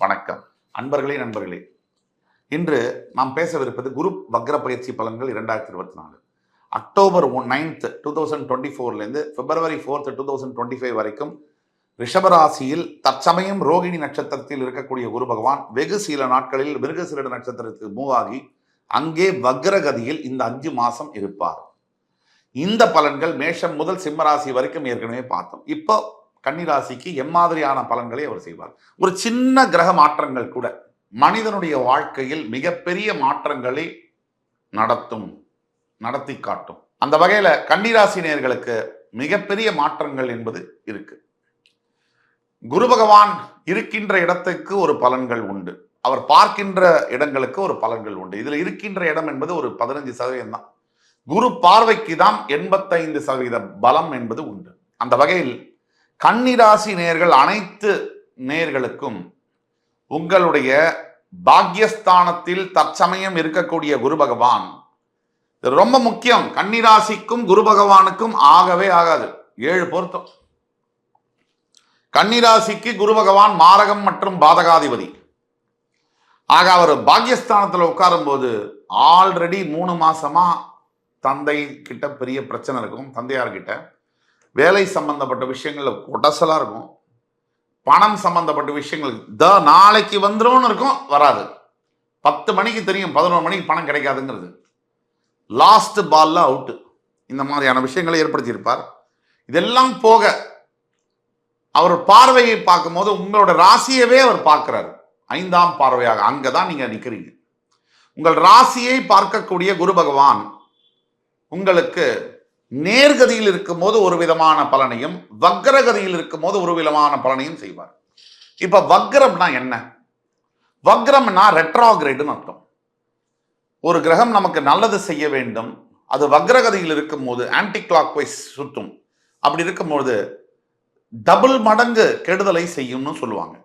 வணக்கம் அன்பர்களே நண்பர்களே. இன்று நாம் பேசவிருப்பது குரு வக்ர பயிற்சி பலன்கள் 2024 அக்டோபர் 9th 2024 பிப்ரவரி 4th 2025 வரைக்கும் ரிஷபராசியில் தற்சமயம் ரோகிணி நட்சத்திரத்தில் இருக்கக்கூடிய குரு பகவான் வெகு சில நாட்களில் மிருகசீரிட நட்சத்திரத்துக்கு மூவ் ஆகி அங்கே வக்ரகதியில் இந்த 5 மாசம் இருப்பார். இந்த பலன்கள் மேஷம் முதல் சிம்மராசி வரைக்கும் ஏற்கனவே பார்த்தோம். இப்போ கன்னிராசிக்கு எம்மாதிரியான பலன்களை அவர் செய்வார். ஒரு சின்ன கிரக மாற்றங்கள் கூட மனிதனுடைய வாழ்க்கையில் மிகப்பெரிய மாற்றங்களை நடத்தி காட்டும். அந்த வகையில கன்னிராசி நேயர்களுக்கு மிகப்பெரிய மாற்றங்கள் என்பது இருக்கு. குரு பகவான் இருக்கின்ற இடத்துக்கு ஒரு பலன்கள் உண்டு, அவர் பார்க்கின்ற இடங்களுக்கு ஒரு பலன்கள் உண்டு. இதுல இருக்கின்ற இடம் என்பது ஒரு 15% தான். குரு பார்வைக்கு தான் 85% பலம் என்பது உண்டு. அந்த வகையில் கன்னிராசி நேயர்கள் அனைத்து நேயர்களுக்கும் உங்களுடைய பாக்யஸ்தானத்தில் தற்சமயம் இருக்கக்கூடிய குரு பகவான் ரொம்ப முக்கியம். கன்னிராசிக்கும் குரு பகவானுக்கும் ஆகவே ஆகாது. 7 பொருத்தம். கன்னிராசிக்கு குரு பகவான் மாரகம் மற்றும் பாதகாதிபதி. ஆக அவர் பாக்யஸ்தானத்தில் உட்காரும் போது ஆல்ரெடி 3 மாசமா தந்தை கிட்ட பெரிய பிரச்சனை இருக்கும். தந்தையார்கிட்ட வேலை சம்பந்தப்பட்ட விஷயங்கள்ல உடசலா இருக்கும். பணம் சம்பந்தப்பட்ட விஷயங்கள் நாளைக்கு வந்துடும் இருக்கும், வராது. 10 மணிக்கு தெரியும் 11 மணிக்கு பணம் கிடைக்காதுங்கிறது. லாஸ்ட் பால்ல அவுட்டு. இந்த மாதிரியான விஷயங்களை ஏற்படுத்தியிருப்பார். இதெல்லாம் போக அவர் பார்வையை பார்க்கும் போது உங்களோட ராசியவே அவர் பார்க்கிறார். 5ஆம் பார்வையாக அங்கதான் நீங்க நிக்கிறீங்க. உங்கள் ராசியை பார்க்கக்கூடிய குரு பகவான் உங்களுக்கு நேர்கதியில் இருக்கும் போது ஒரு விதமான பலனையும் வக்ரகதியில் இருக்கும் போது ஒரு விதமான பலனையும் செய்வார். இப்ப வக்ரம்னா என்ன? வக்ரம்னா ரெட்ரோகிரேடுன்னு அர்த்தம். ஒரு கிரகம் நமக்கு நல்லது செய்ய வேண்டும், அது வக்ரகதியில் இருக்கும் போது ஆன்டி கிளாக் வைஸ் சுத்தும். அப்படி இருக்கும்போது டபுள் மடங்கு கெடுதலை செய்யும்னு சொல்லுவாங்க.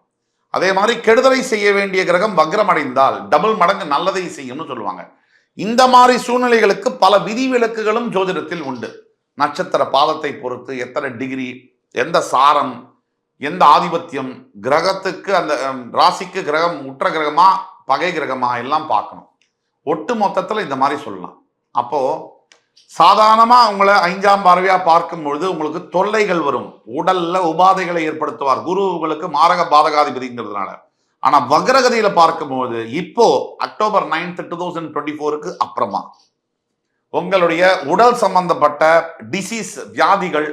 அதே மாதிரி கெடுதலை செய்ய வேண்டிய கிரகம் வக்ரம் அடைந்தால் டபுள் மடங்கு நல்லதை செய்யும்னு சொல்லுவாங்க. இந்த மாதிரி சூழ்நிலைகளுக்கு பல விதிவிலக்குகளும் ஜோதிடத்தில் உண்டு. நட்சத்திர பாதத்தை பொறுத்து எத்தனை டிகிரி, எந்த சாரம், எந்த ஆதிபத்தியம், கிரகத்துக்கு அந்த ராசிக்கு கிரகம் உற்ற கிரகமா பகை கிரகமா எல்லாம் பார்க்கணும். ஒட்டு மொத்தத்தில் இந்த மாதிரி சொல்லலாம். அப்போ சாதாரணமா உங்களை 5ஆம் பார்வையா பார்க்கும் பொழுது உங்களுக்கு தொல்லைகள் வரும், உடல்ல உபாதைகளை ஏற்படுத்துவார். குரு உங்களுக்கு மாரக பாதகாதிபதிங்கிறதுனால. ஆனா வக்ரகதியில பார்க்கும்போது இப்போ அக்டோபர் 9th 2024 அப்புறமா உங்களுடைய உடல் சம்பந்தப்பட்ட டிசீஸ் வியாதிகள்,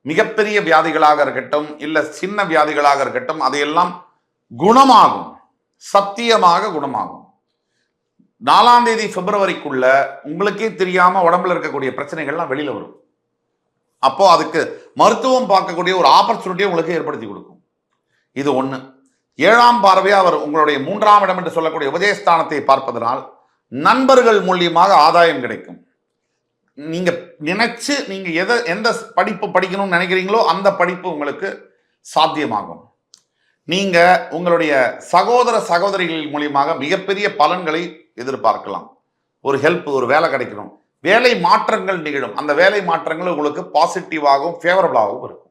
மிகப்பெரிய வியாதிகளாக இருக்கட்டும் இல்ல சின்ன வியாதிகளாக இருக்கட்டும், அதையெல்லாம் குணமாகும், சத்தியமாக குணமாகும். 4ஆம் தேதி பிப்ரவரிக்குள்ள உங்களுக்கே தெரியாம உடம்புல இருக்கக்கூடிய பிரச்சனைகள்லாம் வெளியில வரும். அப்போ அதுக்கு மருத்துவம் பார்க்கக்கூடிய ஒரு ஆப்பர்ச்சுனிட்டியை உங்களுக்கு ஏற்படுத்தி கொடுக்கும். இது ஒண்ணு. 7ஆம் பார்வையா அவர் உங்களுடைய 3ஆம் இடம் என்று சொல்லக்கூடிய உபஜயஸ்தானத்தை பார்ப்பதனால் நண்பர்கள் மூலியமாக ஆதாயம் கிடைக்கும். நீங்க நினைச்சு நீங்க எந்த படிப்பு படிக்கணும்னு நினைக்கிறீங்களோ அந்த படிப்பு உங்களுக்கு சாத்தியமாகும். நீங்க உங்களுடைய சகோதர சகோதரிகள் மூலியமாக மிகப்பெரிய பலன்களை எதிர்பார்க்கலாம். ஒரு ஹெல்ப், ஒரு வேலை கிடைக்கணும், வேலை மாற்றங்கள் நிகழும். அந்த வேலை மாற்றங்கள் உங்களுக்கு பாசிட்டிவாகவும் ஃபேவரபிளாகவும் இருக்கும்.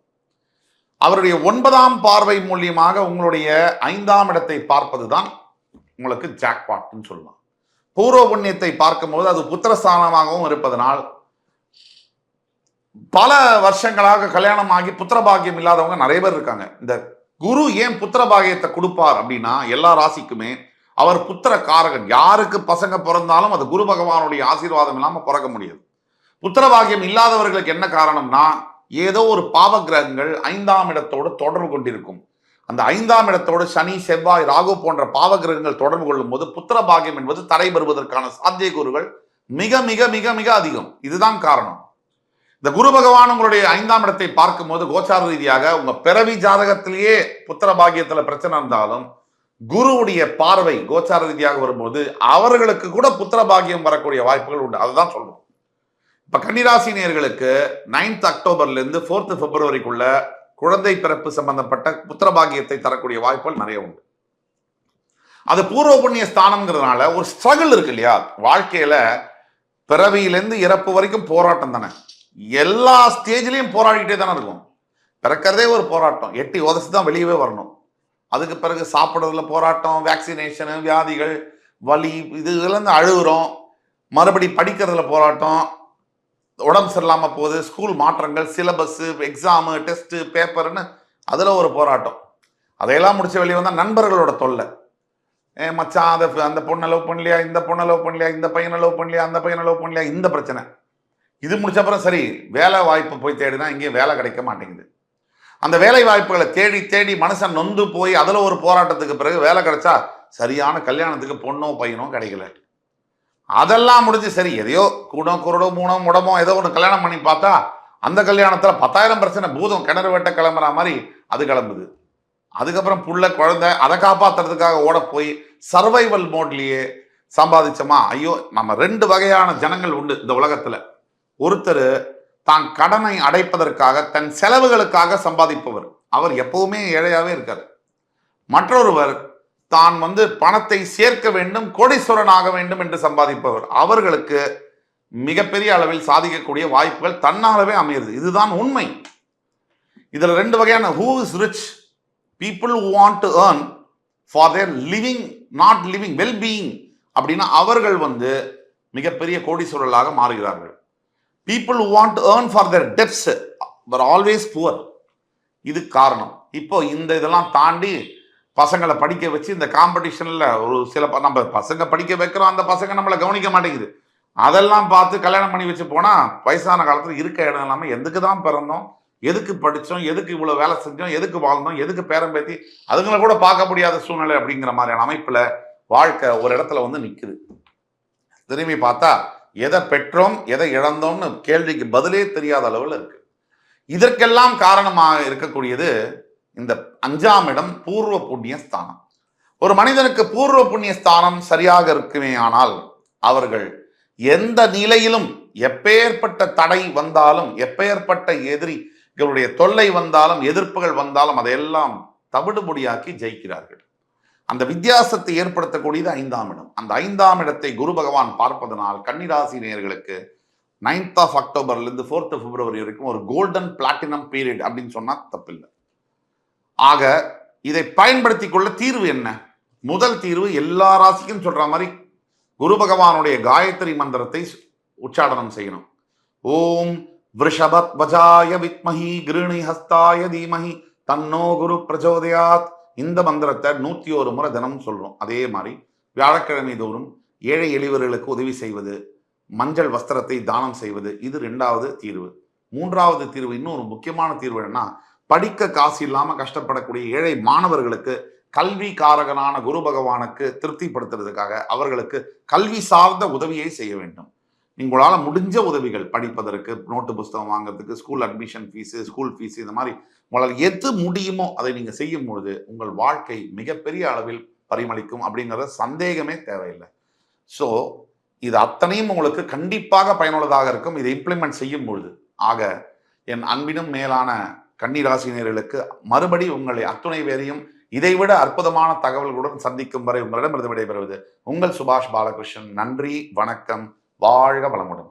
அவருடைய 9ஆம் பார்வை மூலியமாக உங்களுடைய 5ஆம் இடத்தை பார்ப்பதுதான் உங்களுக்கு ஜாக்பாட்னு சொல்லலாம். பூர்வ புண்ணியத்தை பார்க்கும்போது அது புத்திரஸ்தானமாகவும் இருப்பதனால் பல வருஷங்களாக கல்யாணம் ஆகி புத்திரபாகியம் இல்லாதவங்க நிறைய பேர் இருக்காங்க. இந்த குரு ஏன் புத்திரபாகியத்தை கொடுப்பார் அப்படின்னா, எல்லா ராசிக்குமே அவர் புத்திர காரகன். யாருக்கு பசங்க பிறந்தாலும் அது குரு பகவானுடைய ஆசீர்வாதம் இல்லாம பிறக்க முடியாது. புத்திரபாகியம் இல்லாதவர்களுக்கு என்ன காரணம்னா, ஏதோ ஒரு பாவ கிரகங்கள் 5ஆம் இடத்தோடு தொடர்பு கொண்டிருக்கும். அந்த 5ஆம் இடத்தோடு சனி, செவ்வாய், ராகு போன்ற பாவ கிரகங்கள் தொடர்பு கொள்ளும் போது புத்திர பாகியம் என்பது தடைபெறுவதற்கான சாத்தியக்கூறுகள் மிக மிக மிக மிக அதிகம். இதுதான் காரணம். இந்த குரு பகவான் உங்களுடைய 5ஆம் இடத்தை பார்க்கும் போது கோச்சார ரீதியாக உங்க பிறவி ஜாதகத்திலேயே புத்திர பாகியத்துல பிரச்சனை இருந்தாலும் குருவுடைய பார்வை கோச்சார ரீதியாக வரும்போது அவர்களுக்கு கூட புத்திர பாகியம் வரக்கூடிய வாய்ப்புகள் உண்டு. அதுதான் சொல்றோம். இப்ப கன்னிராசி நேயர்களுக்கு 9th அக்டோபர்ல இருந்து 4th பிப்ரவரிக்குள்ள குழந்தை பிறப்பு சம்பந்தப்பட்ட புத்திர பாகியத்தை தரக்கூடிய வாய்ப்புகள் நிறைய உண்டு. அது பூர்வ புண்ணிய ஸ்தானம்ங்கிறதுனால ஒரு ஸ்ட்ரகிள் இருக்கு இல்லையா வாழ்க்கையில. பிறவியிலேருந்து இறப்பு வரைக்கும் போராட்டம் தானே. எல்லா ஸ்டேஜ்லயும் போராடிக்கிட்டே தானே இருக்கும். பிறக்கிறதே ஒரு போராட்டம். எட்டி உதச்சு தான் வெளியவே வரணும். அதுக்கு பிறகு சாப்பிட்றதுல போராட்டம், வேக்சினேஷனு, வியாதிகள், வலி, இதுலேருந்து அழுகுறோம். மறுபடி படிக்கிறதுல போராட்டம், உடம்பு சரியில்லாமல் போகுது, ஸ்கூல் மாற்றங்கள், சிலபஸ்ஸு, எக்ஸாமு, டெஸ்ட்டு, பேப்பர்னு அதில் ஒரு போராட்டம். அதையெல்லாம் முடிச்சு வெளியே வந்தால் நண்பர்களோட தொல்லை. மச்சான் அந்த பொண்ணை லவ் பண்ணலையா, இந்த பொண்ணை லவ் பண்ணலையா, இந்த பையனை லவ் பண்ணலையா, அந்த பையனை லவ் பண்ணலையா, இந்த பிரச்சனை. இது முடிச்ச அப்புறம் சரி வேலை வாய்ப்பு போய் தேடினா இங்கேயும் வேலை கிடைக்க மாட்டேங்குது. அந்த வேலை வாய்ப்புகளை தேடி தேடி மனுஷன் நொந்து போய் அதில் ஒரு போராட்டத்துக்கு பிறகு வேலை கிடைச்சா சரியான கல்யாணத்துக்கு பொண்ணோ பையனோ கிடைக்கல. அதெல்லாம் முடிஞ்சு சரி எதையோ கூடோ குருடோ மூணோ முடமோ ஏதோ ஒன்று கல்யாணம் பண்ணி பார்த்தா அந்த கல்யாணத்தில் 10,000 பிரச்சனை, பூதம் கிணறு வெட்ட கிளம்புற மாதிரி அது கிளம்புது. அதுக்கப்புறம் புள்ள குழந்தை, அதை காப்பாத்துறதுக்காக ஓட போய் சர்வைவல் மோட்லயே சம்பாதிச்சோமா. ஐயோ, நம்ம 2 வகையான ஜனங்கள் உண்டு இந்த உலகத்துல. ஒருத்தர் தான் கடனை அடைப்பதற்காக தன் செலவுகளுக்காக சம்பாதிப்பவர், அவர் எப்பவுமே ஏழையாவே இருக்காரு. மற்றொருவர் தான் பணத்தை சேர்க்க வேண்டும், கோடீஸ்வரன் ஆக வேண்டும் என்று சம்பாதிப்பவர், அவர்களுக்கு மிகப்பெரிய அளவில் சாதிக்கக்கூடிய வாய்ப்புகள் தன்னாலவே அமையுது. இதுதான் உண்மை. இதுல 2 வகையான who is rich, people who want to earn for their living, not living, well-being அப்படின்னா அவர்கள் மிகப்பெரிய கோடீஸ்வரர்களாக மாறுகிறார்கள். people who want to earn for their debts were always poor. இது காரணம். இப்போ இதெல்லாம் தாண்டி பசங்களை படிக்க வச்சு இந்த காம்படிஷன்ல ஒரு சில நம்ம பசங்க படிக்க வைக்கிறோம், அந்த பசங்க நம்மளை கவனிக்க மாட்டேங்குது. அதெல்லாம் பார்த்து கல்யாணம் பண்ணி வச்சு போனா வயசான காலத்துல இருக்க இடம் இல்லாம எதுக்கு தான் பிறந்தோம், எதுக்கு படித்தோம், எதுக்கு இவ்வளோ வேலை செஞ்சோம், எதுக்கு வாழ்ந்தோம், எதுக்கு பேரம் பேத்தி அதுங்களை கூட பார்க்க முடியாத சூழ்நிலை அப்படிங்கிற மாதிரியான அமைப்பில் வாழ்க்கை ஒரு இடத்துல நிற்குது. திரும்பி பார்த்தா எதை பெற்றோம் எதை இழந்தோம்னு கேள்விக்கு பதிலே தெரியாத அளவில் இருக்கு. இதற்கெல்லாம் காரணமாக இருக்கக்கூடியது இந்த 5ஆம் இடம், பூர்வ புண்ணிய ஸ்தானம். ஒரு மனிதனுக்கு பூர்வ புண்ணிய ஸ்தானம் சரியாக இருக்குமே ஆனால் அவர்கள் எந்த நிலையிலும் எப்பேற்பட்ட தடை வந்தாலும், எப்பேற்பட்ட எதிரிகளுடைய தொல்லை வந்தாலும், எதிர்ப்புகள் வந்தாலும் அதையெல்லாம் தவிடுபொடியாக்கி ஜெயிக்கிறார்கள். அந்த வித்தியாசத்தை ஏற்படுத்தக்கூடியது 5ஆம் இடம். அந்த 5ஆம் இடத்தை குரு பகவான் பார்ப்பதனால் கன்னிராசி நேயர்களுக்கு 9th of Octoberலேருந்து 4th of February வரைக்கும் ஒரு கோல்டன் பிளாட்டினம் பீரியட் அப்படின்னு சொன்னா தப்பில்லை. ஆக இதை பயன்படுத்தி கொள்ள தீர்வு என்ன? முதல் தீர்வு எல்லா ராசிக்கும் சொல்ற மாதிரி குரு பகவானுடைய காயத்ரி மந்திரத்தை உச்சாடனம் செய்யணும். ஓம் விருஷபத்வஜாய வித்மஹி கிருணி ஹஸ்தாய தீமஹி தன்னோ குரு பிரச்சோதயாத். இந்த மந்திரத்தை 101 முறை தினமும் சொல்றோம். அதே மாதிரி வியாழக்கிழமை தோறும் ஏழை எளியவர்களுக்கு உதவி செய்வது, மஞ்சள் வஸ்திரத்தை தானம் செய்வது, இது 2வது தீர்வு. 3வது தீர்வு, இன்னொரு முக்கியமான தீர்வு என்னன்னா, படிக்க காசு இல்லாம கஷ்டப்படக்கூடிய ஏழை மாணவர்களுக்கு கல்வி காரகனான குரு பகவானுக்கு திருப்திப்படுத்துறதுக்காக அவர்களுக்கு கல்வி சார்ந்த உதவியை செய்ய வேண்டும். உங்களால் முடிஞ்ச உதவிகள், படிப்பதற்கு, நோட்டு புஸ்தகம் வாங்குறதுக்கு, school admission fees, school fees, இந்த மாதிரி உங்களால் எது முடியுமோ அதை நீங்கள் செய்யும் பொழுது உங்கள் வாழ்க்கை மிகப்பெரிய அளவில் பரிமளிக்கும் அப்படிங்கிறத சந்தேகமே தேவையில்லை. ஸோ இது அத்தனையும் உங்களுக்கு கண்டிப்பாக பயனுள்ளதாக இருக்கும் இதை இம்ப்ளிமெண்ட் செய்யும் பொழுது. ஆக என் அன்பினும் மேலான கன்னிராசினியர்களுக்கு மறுபடி உங்களை அத்துணை வேறையும் இதைவிட அற்புதமான தகவல்களுடன் சந்திக்கும் வரை உங்களிடமிருந்து விடைபெறுவது உங்கள் சுபாஷ் பாலகிருஷ்ணன். நன்றி, வணக்கம், வாழ்க வளமுடன்.